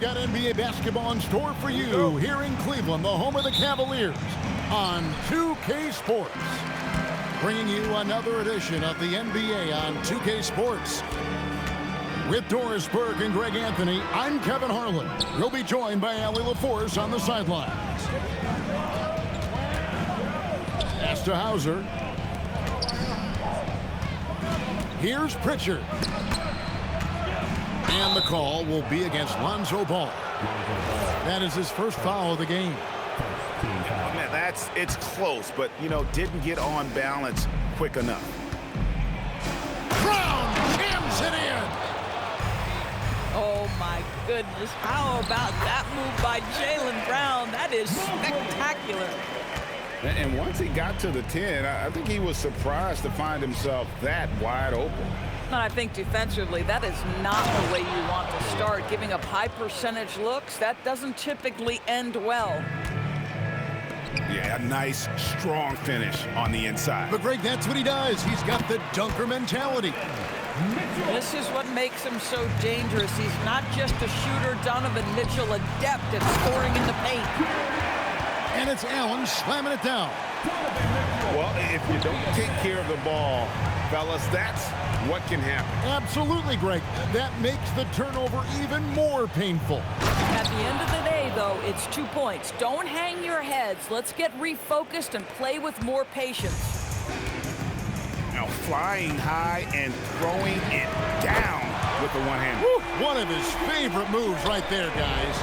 Got NBA basketball in store for you here in Cleveland, the home of the Cavaliers, on 2K Sports. Bringing you another edition of the NBA on 2K Sports. With Doris Burke and Greg Anthony, I'm Kevin Harlan. We'll be joined by Allie LaForce on the sidelines. Pass to Hauser. Here's Pritchard. And the call will be against Lonzo Ball. That is his first foul of the game. Oh, man, it's close, but, didn't get on balance quick enough. Brown jams it in. Oh, my goodness. How about that move by Jaylen Brown? That is spectacular. And once he got to the 10, I think he was surprised to find himself that wide open. And I think defensively, that is not the way you want to start. Giving up high percentage looks, that doesn't typically end well. Yeah, a nice, strong finish on the inside. But Greg, that's what he does. He's got the dunker mentality. This is what makes him so dangerous. He's not just a shooter. Donovan Mitchell, adept at scoring in the paint. And it's Allen slamming it down. Well, if you don't take care of the ball, fellas, that's what can happen. Absolutely, Greg. That makes the turnover even more painful. At the end of the day, though, it's 2 points. Don't hang your heads. Let's get refocused and play with more patience. Now flying high and throwing it down with the one-hand. One of his favorite moves right there, guys.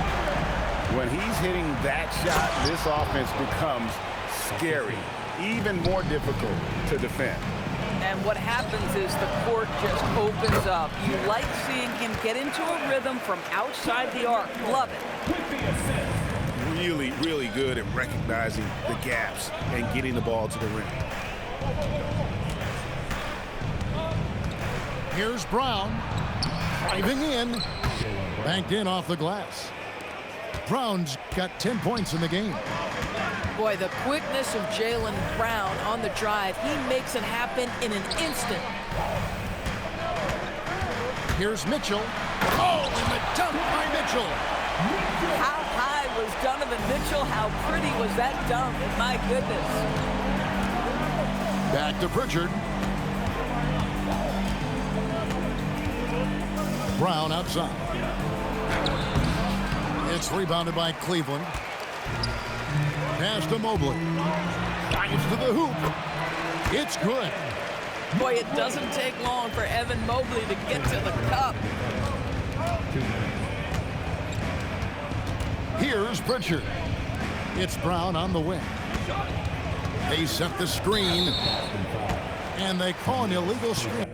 When he's hitting that shot, this offense becomes scary, even more difficult to defend. And what happens is the court just opens up. You like seeing him get into a rhythm from outside the arc. Love it. Really, really good at recognizing the gaps and getting the ball to the rim. Here's Brown. Driving in. Banked in off the glass. Brown's got 10 points in the game. Boy, the quickness of Jaylen Brown on the drive, he makes it happen in an instant. Here's Mitchell. Oh, and the dunk by Mitchell. How high was Donovan Mitchell? How pretty was that dunk? My goodness. Back to Pritchard. Brown outside. It's rebounded by Cleveland. Pass to Mobley. Drives to the hoop. It's good. Boy, it doesn't take long for Evan Mobley to get to the cup. Here's Pritchard. It's Brown on the wing. They set the screen. And they call an illegal screen.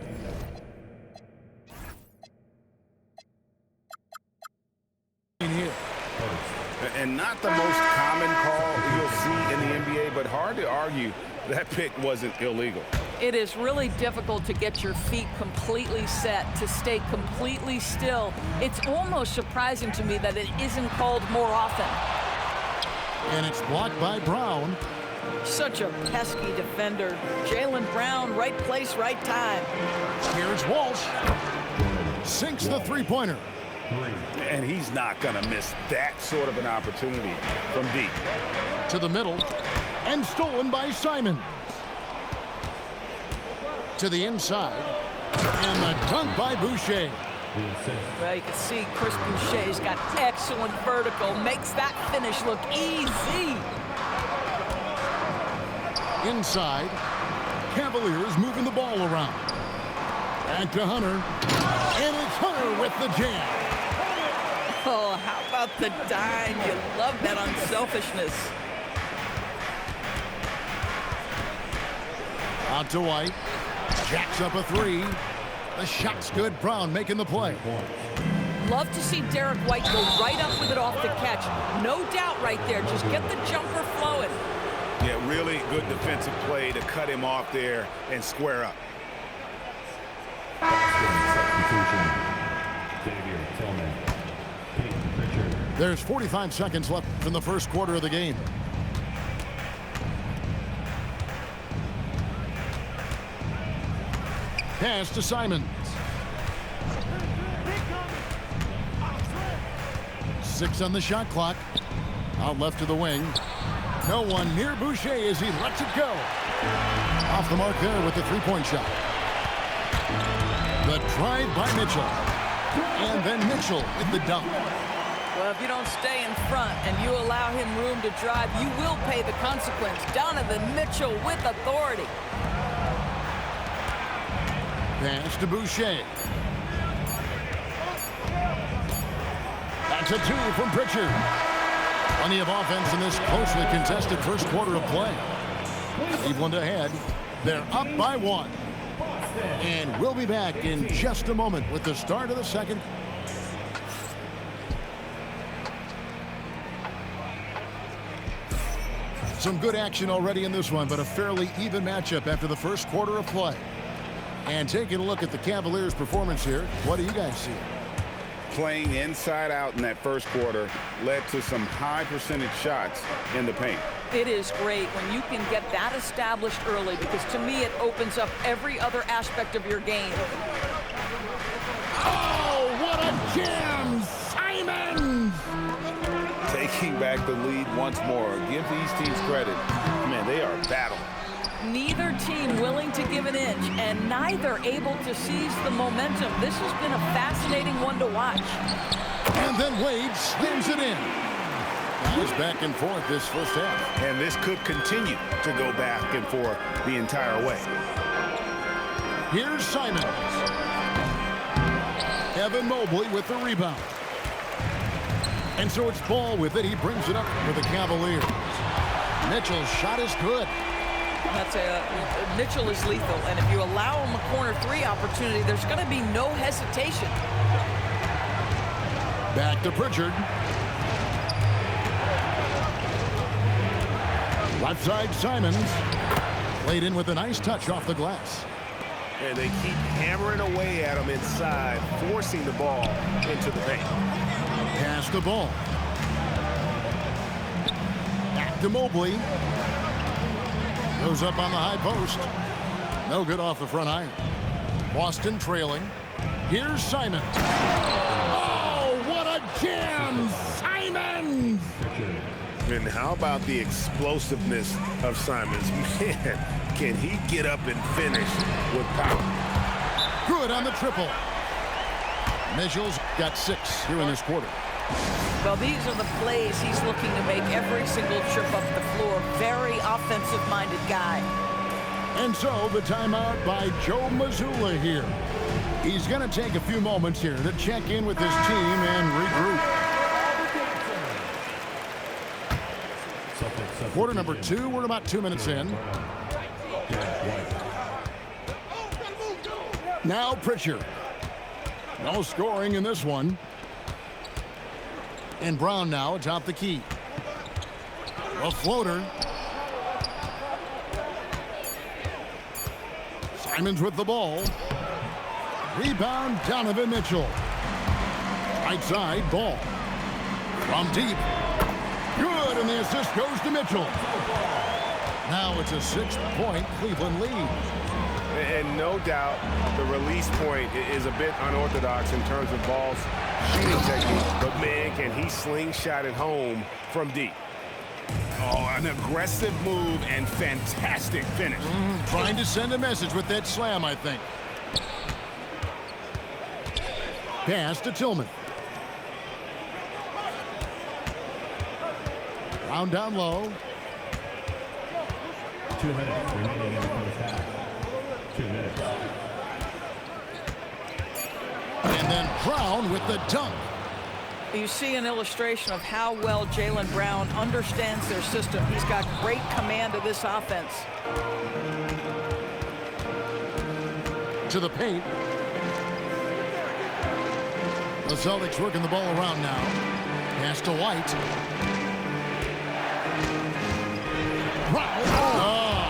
Here. And not the most common call you'll see in the NBA, but hard to argue that pick wasn't illegal. It is really difficult to get your feet completely set, to stay completely still. It's almost surprising to me that it isn't called more often. And it's blocked by Brown. Such a pesky defender. Jaylen Brown, right place, right time. Here's Walsh. Sinks the three-pointer. And he's not going to miss that sort of an opportunity from deep. To the middle. And stolen by Simon. To the inside. And the dunk by Boucher. Well, you can see Chris Boucher's got excellent vertical. Makes that finish look easy. Inside. Cavaliers moving the ball around. Back to Hunter. And it's Hunter with the jam. Oh, how about the dime? You love that unselfishness. Out to White. Jacks up a three. The shot's good. Brown making the play. Love to see Derek White go right up with it off the catch. No doubt right there. Just get the jumper flowing. Yeah, really good defensive play to cut him off there and square up. There's 45 seconds left in the first quarter of the game. Pass to Simons. 6 on the shot clock. Out left to the wing. No one near Boucher as he lets it go. Off the mark there with the three-point shot. The drive by Mitchell. And then Mitchell with the dunk. Well, if you don't stay in front and you allow him room to drive, you will pay the consequence. Donovan Mitchell with authority. Pass to Boucher. That's a 2 from Pritchard. Plenty of offense in this closely contested first quarter of play. Cleveland ahead. They're up by 1. And we'll be back in just a moment with the start of the second. Some good action already in this one, but a fairly even matchup after the first quarter of play. And taking a look at the Cavaliers' performance here, what do you guys see? Playing inside out in that first quarter led to some high percentage shots in the paint. It is great when you can get that established early, because to me it opens up every other aspect of your game. Oh, what a jam! Simons! Taking back the lead once more. Give these teams credit. Man, they are battling. Neither team willing to give an inch, and neither able to seize the momentum. This has been a fascinating one to watch. And then Wade slams it in. He's back and forth this first half. And this could continue to go back and forth the entire way. Here's Simons. Evan Mobley with the rebound. And so it's Ball with it. He brings it up for the Cavaliers. Mitchell's shot is good. Mitchell is lethal, and if you allow him a corner 3 opportunity, there's going to be no hesitation. Back to Pritchard. Left side Simons. Laid in with a nice touch off the glass. And they keep hammering away at him inside, forcing the ball into the paint. Pass the ball. Back to Mobley. Goes up on the high post. No good off the front iron. Boston trailing. Here's Simons. Oh, what a jam! Simons! And how about the explosiveness of Simons? Man, can he get up and finish with power? Good on the triple. Mitchell's got 6 here in this quarter. Well, these are the plays he's looking to make every single trip up the floor. Very offensive-minded guy. And so the timeout by Joe Mazzulla here. He's going to take a few moments here to check in with his team and regroup. Quarter number 2, we're about 2 minutes in. Now Pritchard. No scoring in this one. And Brown now atop the key. A floater. Simons with the ball. Rebound, Donovan Mitchell. Right side, Ball. From deep. Good, and the assist goes to Mitchell. Now it's a 6-point Cleveland lead. And no doubt the release point is a bit unorthodox in terms of Ball's shooting technique. But man, can he slingshot it home from deep. Oh, an aggressive move and fantastic finish. Trying to send a message with that slam, I think. Pass to Tillman. Brown down low. 2 minutes remaining in the first half. 2 minutes. And then Brown with the dunk. You see an illustration of how well Jaylen Brown understands their system. He's got great command of this offense. To the paint. The Celtics working the ball around now. Pass to White. Brown. Oh.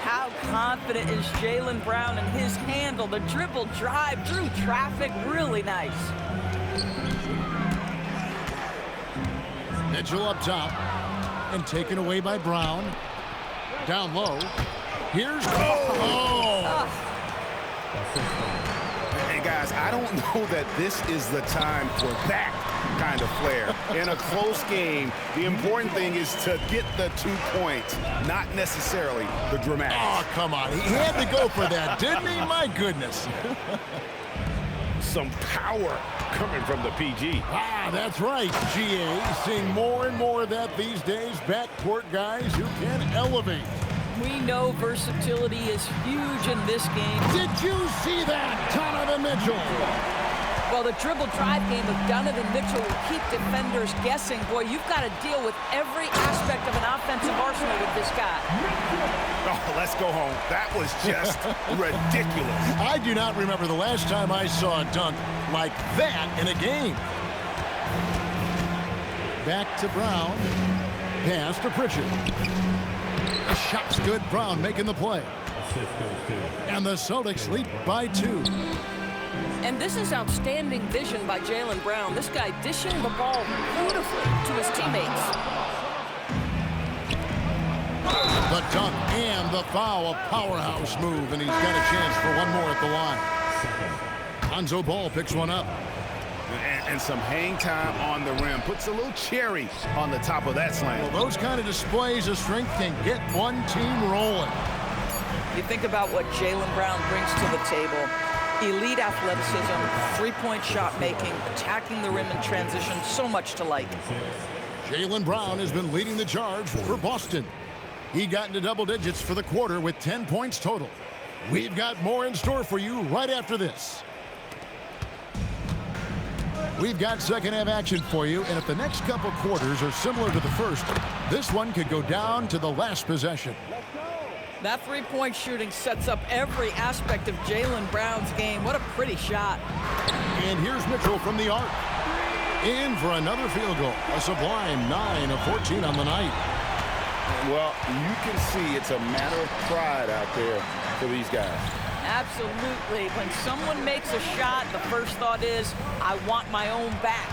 How confident is Jaylen Brown in his handle? The dribble drive through traffic, really nice. Mitchell up top and taken away by Brown. Down low. Here's Hey guys, guys, I don't know that this is the time for that kind of flair. In a close game, the important thing is to get the 2 points, not necessarily the dramatics. Oh, come on. He had to go for that, didn't he? My goodness. Some power coming from the PG. Ah, that's right, GA. Seeing more and more of that these days. Backcourt guys who can elevate. We know versatility is huge in this game. Did you see that, Donovan Mitchell? Well, the dribble drive game of Donovan Mitchell will keep defenders guessing. Boy, you've got to deal with every aspect of an offensive arsenal with this guy. Oh, let's go home. That was just ridiculous. I do not remember the last time I saw a dunk like that in a game. Back to Brown. Pass to Pritchard. The shot's good. Brown making the play. And the Celtics lead by 2. And this is outstanding vision by Jaylen Brown. This guy dishing the ball beautifully to his teammates. The dunk and the foul, a powerhouse move, and he's got a chance for one more at the line. Lonzo Ball picks one up. And some hang time on the rim. Puts a little cherry on the top of that slam. Well, those kind of displays of strength can get one team rolling. You think about what Jaylen Brown brings to the table. Elite athleticism, three-point shot making, attacking the rim in transition, so much to like. Jaylen Brown has been leading the charge for Boston. He got into double digits for the quarter with 10 points total. We've got more in store for you right after this. We've got second half action for you, and if the next couple quarters are similar to the first, this one could go down to the last possession. That three-point shooting sets up every aspect of Jaylen Brown's game. What a pretty shot. And here's Mitchell from the arc. In for another field goal. A sublime 9 of 14 on the night. Well, you can see it's a matter of pride out there for these guys. Absolutely. When someone makes a shot, the first thought is, I want my own back.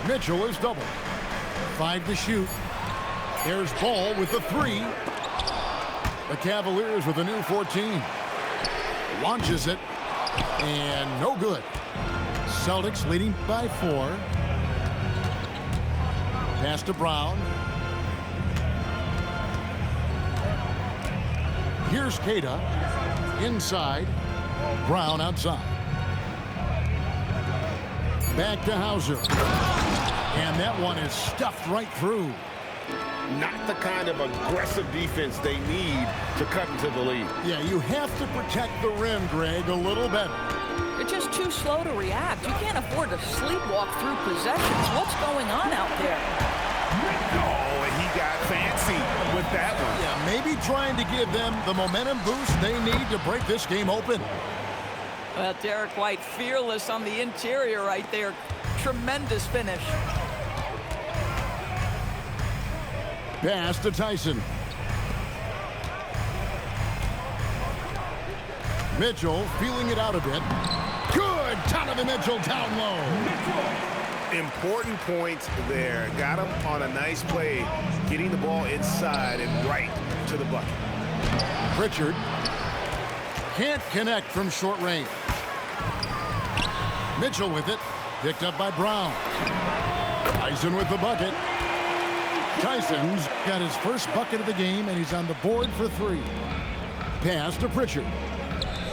Mitchell is doubled. 5 to shoot. There's Ball with the 3. The Cavaliers with a new 14. Launches it. And no good. Celtics leading by 4. Pass to Brown. Here's Keita. Inside. Brown outside. Back to Hauser. And that one is stuffed right through. Not the kind of aggressive defense they need to cut into the lead. Yeah, you have to protect the rim, Greg, a little better. They're just too slow to react. You can't afford to sleepwalk through possessions. What's going on out there? Oh, and he got fancy with that one. Yeah, maybe trying to give them the momentum boost they need to break this game open. Well, Derek White fearless on the interior right there. Tremendous finish. Pass to Tyson. Mitchell feeling it out a bit. Good! Donovan Mitchell down low. Important points there. Got him on a nice play, getting the ball inside and right to the bucket. Pritchard can't connect from short range. Mitchell with it. Picked up by Brown. Tyson with the bucket. Tyson's got his first bucket of the game, and he's on the board for 3. Pass to Pritchard.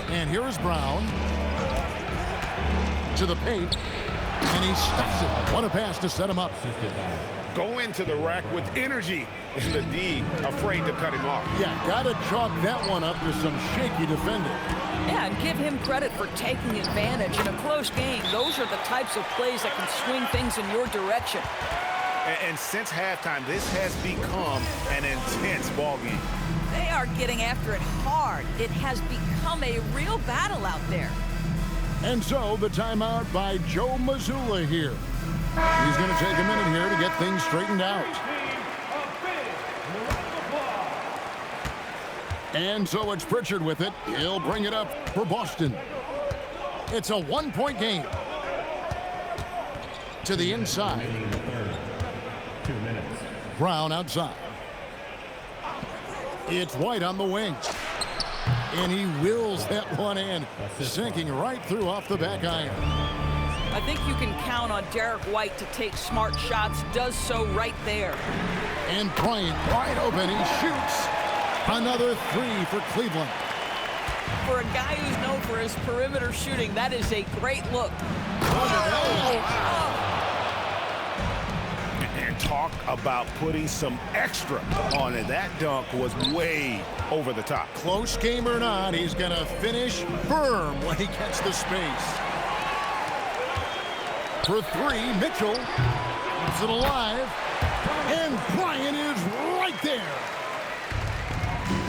And here is Brown. To the paint. And he stuffs it. What a pass to set him up. Go into the rack with energy. And the D afraid to cut him off. Yeah, got to chalk that one up to some shaky defending. Yeah, and give him credit for taking advantage. In a close game, those are the types of plays that can swing things in your direction. And since halftime, this has become an intense ball game. They are getting after it hard. It has become a real battle out there. And so the timeout by Joe Mazzulla here. He's going to take a minute here to get things straightened out. And so it's Pritchard with it. He'll bring it up for Boston. It's a 1-point game. To the inside. 2 minutes. Brown outside. It's White on the wing. And he wills that one in, sinking right through off the back iron. I think you can count on Derek White to take smart shots. Does so right there. And Bryant wide open. He shoots. Another three for Cleveland. For a guy who's known for his perimeter shooting, that is a great look. And talk about putting some extra on it. That dunk was way over the top. Close game or not, he's going to finish firm when he gets the space. For three, Mitchell keeps it alive. And Bryant is right there.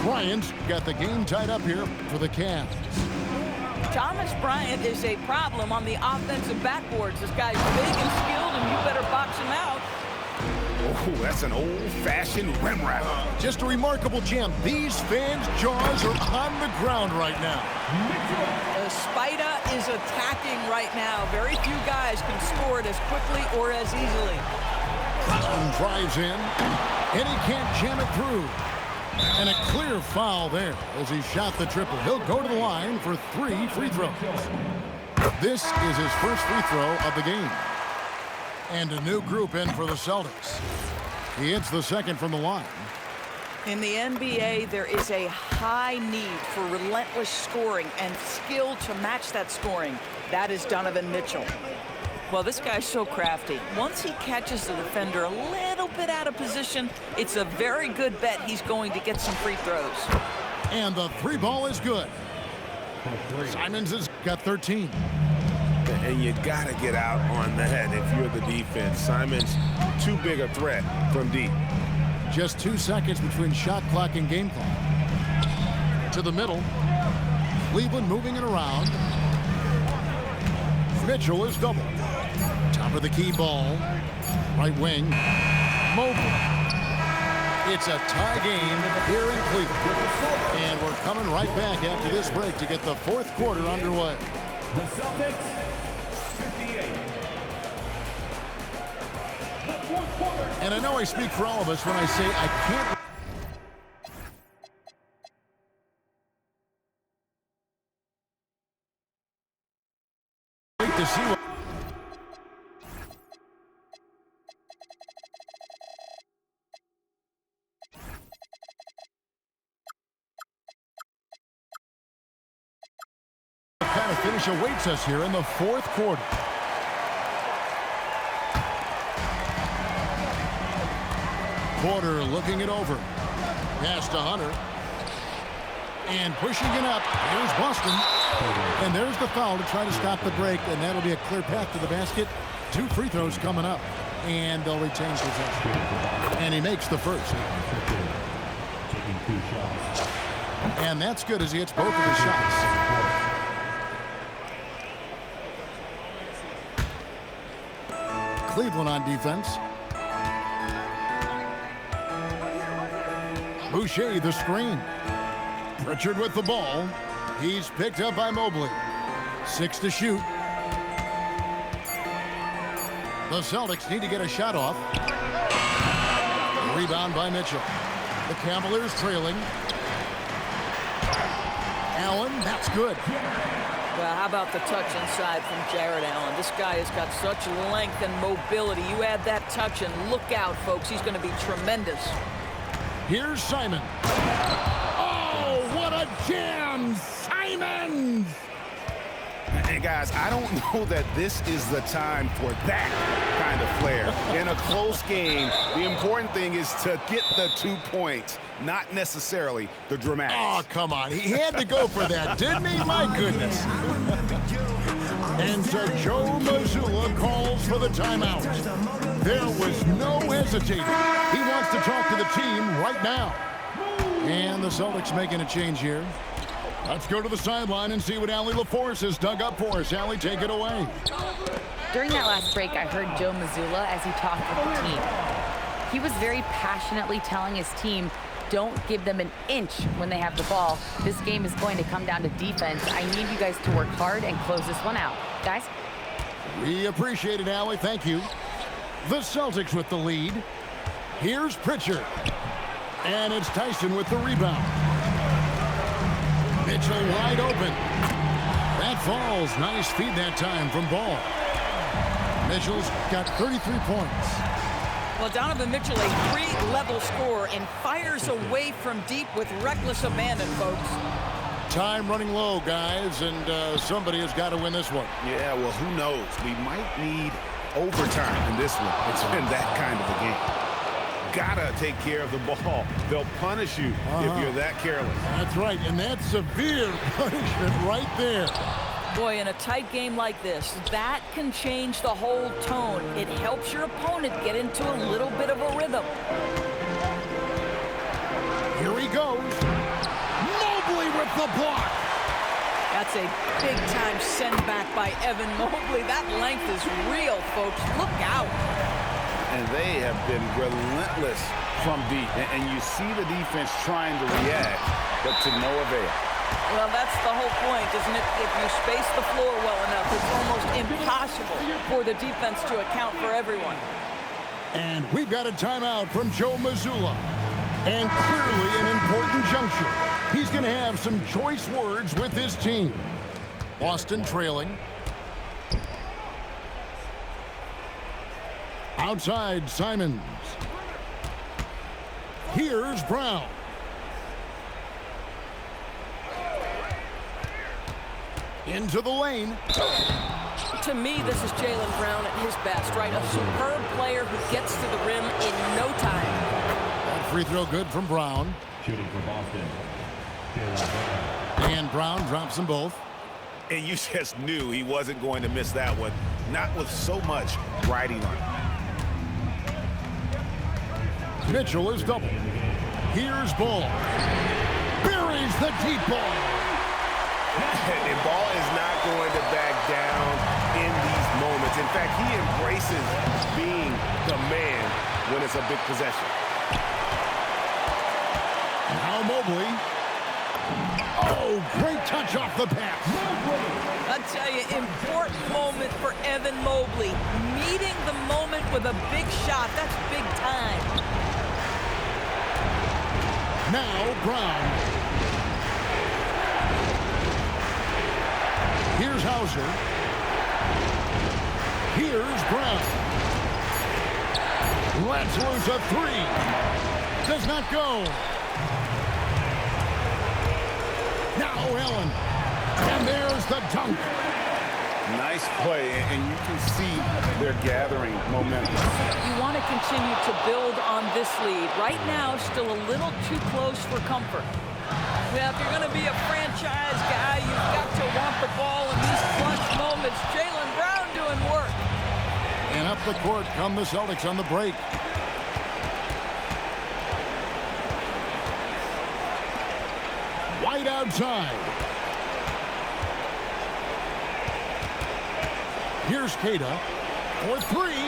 Bryant's got the game tied up here for the Cavs. Thomas Bryant is a problem on the offensive backboards. This guy's big and skilled, and you better box him out. Oh, that's an old-fashioned rim wrapper. Just a remarkable jam. These fans' jaws are on the ground right now. Spida is attacking right now. Very few guys can score it as quickly or as easily. Brown drives in, and he can't jam it through. And a clear foul there as he shot the triple. He'll go to the line for 3 free throws. This is his first free throw of the game. And a new group in for the Celtics. He hits the second from the line. In the NBA, there is a high need for relentless scoring and skill to match that scoring. That is Donovan Mitchell. Well, this guy's so crafty. Once he catches the defender a little bit out of position, it's a very good bet he's going to get some free throws. And the three ball is good. Simons has got 13. And you got to get out on that if you're the defense. Simons, too big a threat from deep. Just 2 seconds between shot clock and game clock. To the middle. Cleveland moving it around. Mitchell is doubled. Top of the key ball. Right wing. Mobley. It's a tie game here in Cleveland. And we're coming right back after this break to get the fourth quarter underway. The Celtics, 58. And I know I speak for all of us when I say I can't wait to see what kind of finish awaits us here in the fourth quarter. Porter looking it over. Pass to Hunter. And pushing it up. Here's Boston. And there's the foul to try to stop the break, and that'll be a clear path to the basket. 2 free throws coming up, and they'll retain possession. And he makes the first. And that's good as he hits both of his shots. Cleveland on defense. Boucher the screen. Pritchard with the ball. He's picked up by Mobley. 6 to shoot. The Celtics need to get a shot off. Rebound by Mitchell. The Cavaliers trailing. Allen, that's good. Well, how about the touch inside from Jared Allen? This guy has got such length and mobility. You add that touch and look out, folks. He's going to be tremendous. Here's Simon. Oh, what a jam! Simons! And guys, I don't know that this is the time for that kind of flair. In a close game, the important thing is to get the 2 points, not necessarily the dramatics. Oh, come on. He had to go for that, didn't he? My goodness. And so Joe Mazzulla calls for the timeout. There was no hesitating. He wants to talk to the team right now. And the Celtics making a change here. Let's go to the sideline and see what Allie LaForce has dug up for us. Allie, take it away. During that last break, I heard Joe Mazzulla as he talked with the team. He was very passionately telling his team, don't give them an inch when they have the ball. This game is going to come down to defense. I need you guys to work hard and close this one out. Guys? We appreciate it, Allie. Thank you. The Celtics with the lead. Here's Pritchard. And it's Tyson with the rebound. Mitchell wide open. That falls. Nice feed that time from Ball. Mitchell's got 33 points. Well, Donovan Mitchell, a three-level scorer, and fires away from deep with reckless abandon, folks. Time running low, guys, and somebody has got to win this one. Yeah, well, who knows? We might need overtime in this one. It's been that kind of a game. Gotta take care of the ball. They'll punish you if you're that careless. That's right, and that's severe punishment right there. Boy, in a tight game like this, that can change the whole tone. It helps your opponent get into a little bit of a rhythm. Here he goes. Mobley with the block. That's a big-time send back by Evan Mobley. That length is real, folks. Look out. And they have been relentless from deep. And you see the defense trying to react, but to no avail. Well, that's the whole point, isn't it? If you space the floor well enough, it's almost impossible for the defense to account for everyone. And we've got a timeout from Joe Mazzulla. And clearly an important juncture. He's going to have some choice words with his team. Boston trailing. Outside, Simons. Here's Brown. Into the lane. To me, this is Jaylen Brown at his best, right? A superb player who gets to the rim in no time. That free throw good from Brown. Shooting for Boston. Jaylen Brown. And Brown drops them both. And you just knew he wasn't going to miss that one. Not with so much riding on it. Mitchell is double. Here's Ball. Buries the deep ball. And Ball is not going to back down in these moments. In fact, he embraces being the man when it's a big possession. Now Mobley. Oh, great touch off the pass. I tell you, important moment for Evan Mobley. Meeting the moment with a big shot. That's big time. Now Brown. Here's Hauser. Here's Brown. Lets loose a three. Does not go. Now Allen. And there's the dunk. Nice play, and you can see they're gathering momentum. You want to continue to build on this lead. Right now, still a little too close for comfort. Well, if you're going to be a franchise guy, you've got to want the ball in these clutch moments. Jaylen Brown doing work. And up the court come the Celtics on the break. White outside. Here's Keita for three.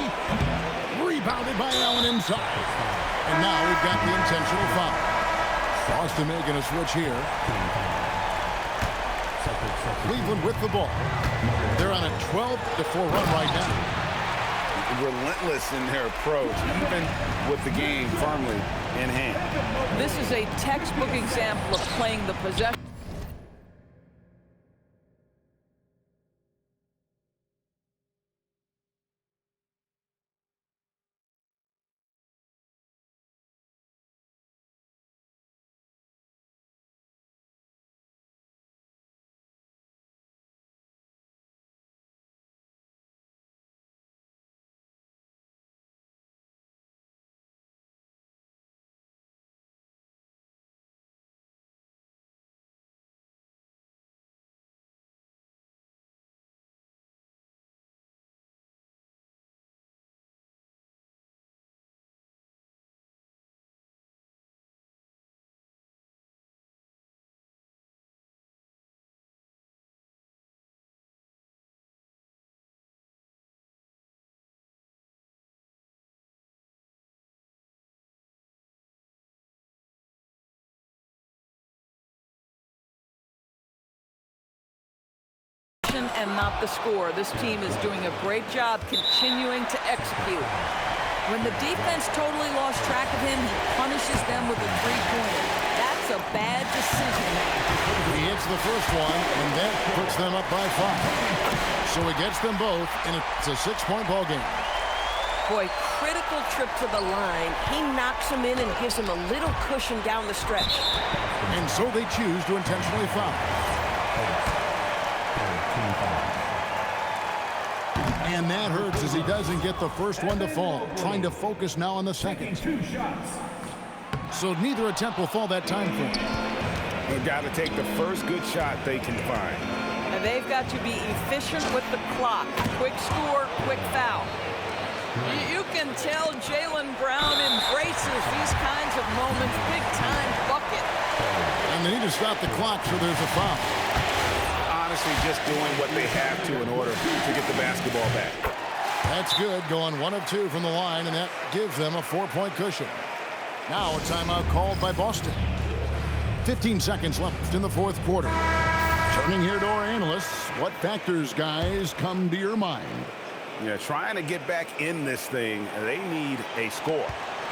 Rebounded by Allen inside. And now we've got the intentional foul. Boston making a switch here. Cleveland with the ball. They're on a 12-4 run right now. Relentless in their approach, even with the game firmly in hand. This is a textbook example of playing the possession. And not the score. This team is doing a great job continuing to execute. When the defense totally lost track of him, he punishes them with a three-pointer. That's makes a bad decision. He hits the first one, and that puts them up by 5. So he gets them both, and it's a 6-point ball game. Boy, critical trip to the line. He knocks him in and gives him a little cushion down the stretch. And so they choose to intentionally foul. And that hurts as he doesn't get the first one to fall. Trying to focus now on the second. So neither attempt will fall that time for him. They've got to take the first good shot they can find. And they've got to be efficient with the clock. Quick score, quick foul. You can tell Jaylen Brown embraces these kinds of moments. Big-time bucket. And they need to stop the clock, so there's a foul. Honestly, just doing what they have to in order to get the basketball back. That's good, going 1 of 2 from the line, and that gives them a 4-point cushion. Now a timeout called by Boston. 15 seconds left in the fourth quarter. Turning here to our analysts, what factors, guys, come to your mind? Yeah, trying to get back in this thing, they need a score.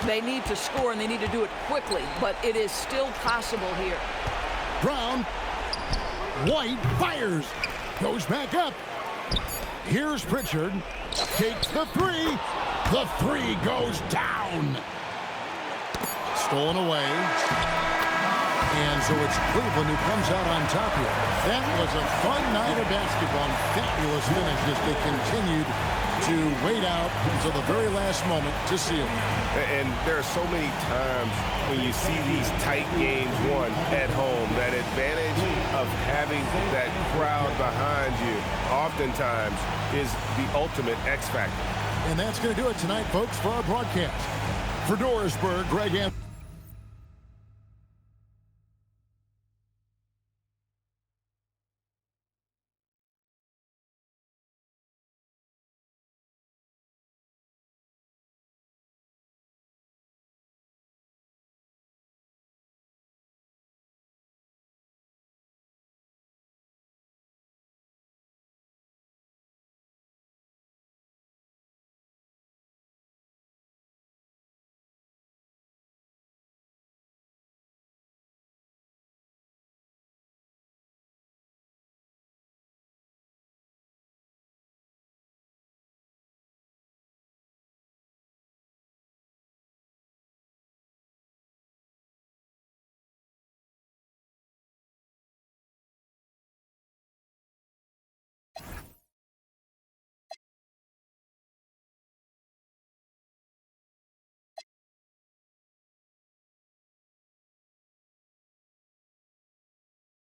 They need to score, and they need to do it quickly, but it is still possible here. Brown. White fires. Goes back up. Here's Pritchard. Takes the 3. The 3 goes down. Stolen away. And so it's Cleveland who comes out on top here. That was a fun night of basketball. Fabulous finish as they continued to wait out until the very last moment to seal it. And there are so many times when you see these tight games won at home, that advantage of having that crowd behind you oftentimes is the ultimate X factor. And that's going to do it tonight, folks, for our broadcast. For Dorisburg, Greg Anthony.